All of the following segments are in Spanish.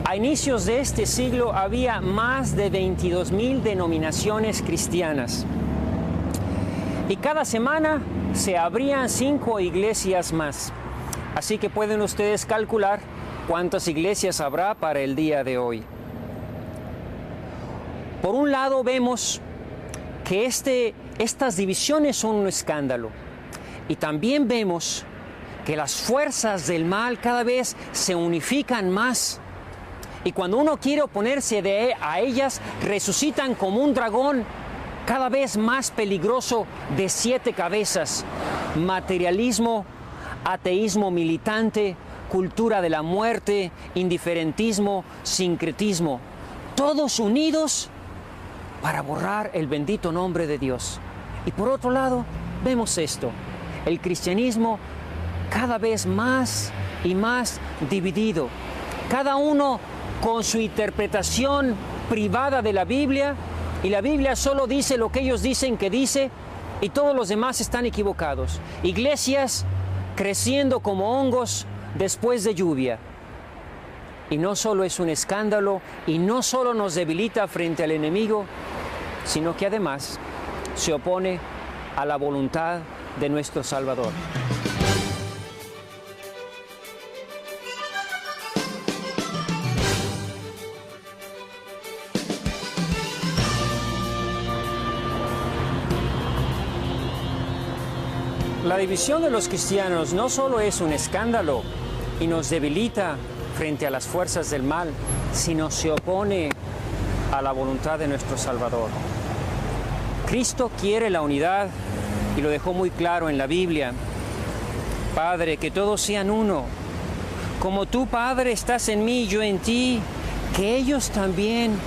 A inicios de este siglo había más de 22,000 denominaciones cristianas. Y cada semana se abrían 5 iglesias más. Así que pueden ustedes calcular cuántas iglesias habrá para el día de hoy. Por un lado vemos que estas divisiones son un escándalo. Y también vemos que las fuerzas del mal cada vez se unifican más. Y cuando uno quiere oponerse a ellas, resucitan como un dragón cada vez más peligroso de 7 cabezas. Materialismo, ateísmo militante, cultura de la muerte, indiferentismo, sincretismo. Todos unidos para borrar el bendito nombre de Dios. Y por otro lado, vemos esto. El cristianismo cada vez más y más dividido. Cada uno con su interpretación privada de la Biblia, y la Biblia solo dice lo que ellos dicen que dice, y todos los demás están equivocados. Iglesias creciendo como hongos después de lluvia. Y no solo es un escándalo, y no solo nos debilita frente al enemigo, sino que además se opone a la voluntad de nuestro Salvador. La división de los cristianos no solo es un escándalo y nos debilita frente a las fuerzas del mal, sino se opone a la voluntad de nuestro Salvador. Cristo quiere la unidad y lo dejó muy claro en la Biblia. Padre, que todos sean uno. Como tú, Padre, estás en mí y yo en ti, que ellos también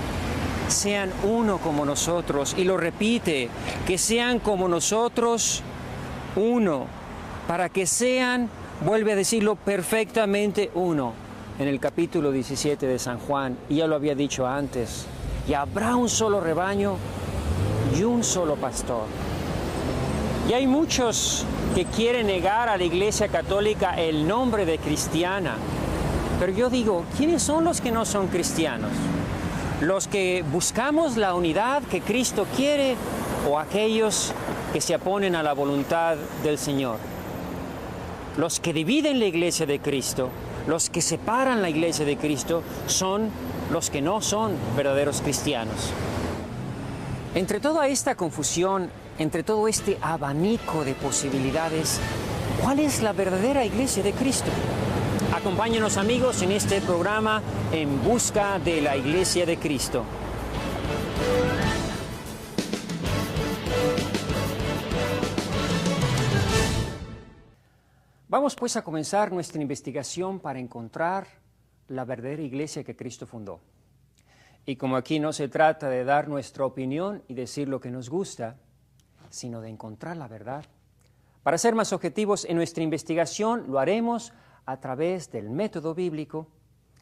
sean uno como nosotros. Y lo repite, que sean como nosotros uno, para que sean, vuelve a decirlo, perfectamente uno, en el capítulo 17 de San Juan, y ya lo había dicho antes, y habrá un solo rebaño y un solo pastor. Y hay muchos que quieren negar a la Iglesia Católica el nombre de cristiana, pero yo digo, ¿quiénes son los que no son cristianos? ¿Los que buscamos la unidad que Cristo quiere o aquellos que se oponen a la voluntad del Señor? Los que dividen la Iglesia de Cristo, los que separan la Iglesia de Cristo, son los que no son verdaderos cristianos. Entre toda esta confusión, entre todo este abanico de posibilidades, ¿cuál es la verdadera Iglesia de Cristo? Acompáñenos, amigos, en este programa En Busca de la Iglesia de Cristo. Vamos pues a comenzar nuestra investigación para encontrar la verdadera iglesia que Cristo fundó. Y como aquí no se trata de dar nuestra opinión y decir lo que nos gusta, sino de encontrar la verdad. Para ser más objetivos en nuestra investigación lo haremos a través del método bíblico,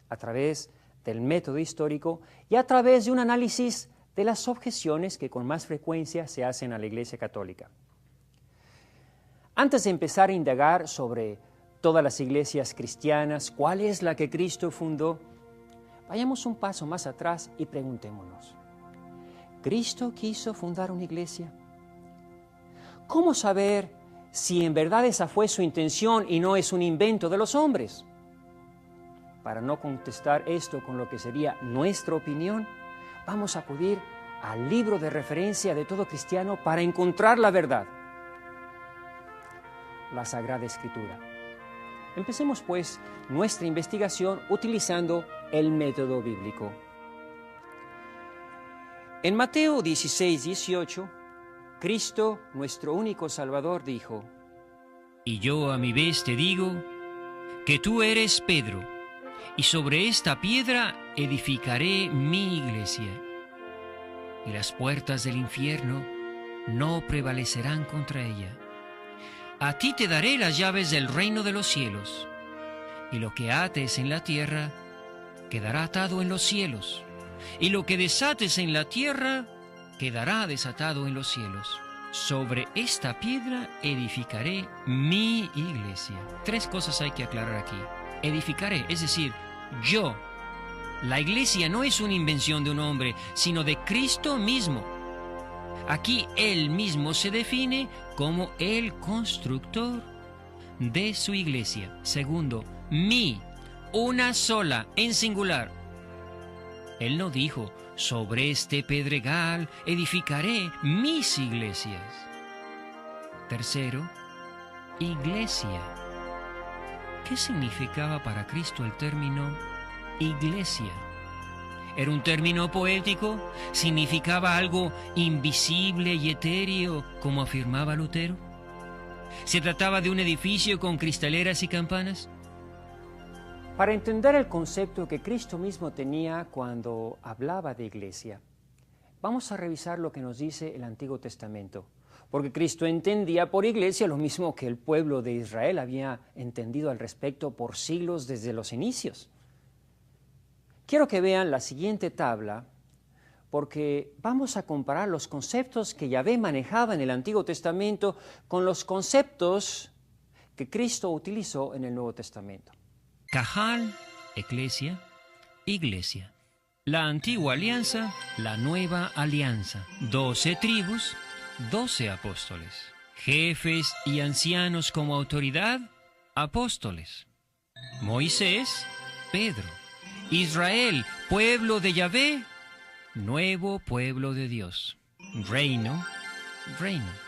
a través del método histórico y a través de un análisis de las objeciones que con más frecuencia se hacen a la Iglesia Católica. Antes de empezar a indagar sobre todas las iglesias cristianas, ¿cuál es la que Cristo fundó? Vayamos un paso más atrás y preguntémonos, ¿Cristo quiso fundar una iglesia? ¿Cómo saber si en verdad esa fue su intención y no es un invento de los hombres? Para no contestar esto con lo que sería nuestra opinión, vamos a acudir al libro de referencia de todo cristiano para encontrar la verdad. La Sagrada Escritura. Empecemos pues nuestra investigación utilizando el método bíblico. En Mateo 16:18, Cristo, nuestro único Salvador, dijo: Y yo a mi vez te digo que tú eres Pedro, y sobre esta piedra edificaré mi iglesia, y las puertas del infierno no prevalecerán contra ella. A ti te daré las llaves del reino de los cielos, y lo que ates en la tierra quedará atado en los cielos, y lo que desates en la tierra quedará desatado en los cielos. Sobre esta piedra edificaré mi iglesia. 3 cosas hay que aclarar aquí. Edificaré, es decir, yo La iglesia no es una invención de un hombre, sino de Cristo mismo. Aquí Él mismo se define como el constructor de su iglesia. Segundo, una sola, en singular. Él no dijo, sobre este pedregal edificaré mis iglesias. Tercero, iglesia. ¿Qué significaba para Cristo el término iglesia? ¿Era un término poético? ¿Significaba algo invisible y etéreo, como afirmaba Lutero? ¿Se trataba de un edificio con cristaleras y campanas? Para entender el concepto que Cristo mismo tenía cuando hablaba de iglesia, vamos a revisar lo que nos dice el Antiguo Testamento, porque Cristo entendía por iglesia lo mismo que el pueblo de Israel había entendido al respecto por siglos desde los inicios. Quiero que vean la siguiente tabla, porque vamos a comparar los conceptos que Yahvé manejaba en el Antiguo Testamento con los conceptos que Cristo utilizó en el Nuevo Testamento. Cajal, eclesia, iglesia. La antigua alianza, la nueva alianza. 12 tribus, 12 apóstoles. Jefes y ancianos como autoridad, apóstoles. Moisés, Pedro. Israel, pueblo de Yahvé, nuevo pueblo de Dios. Reino, reino.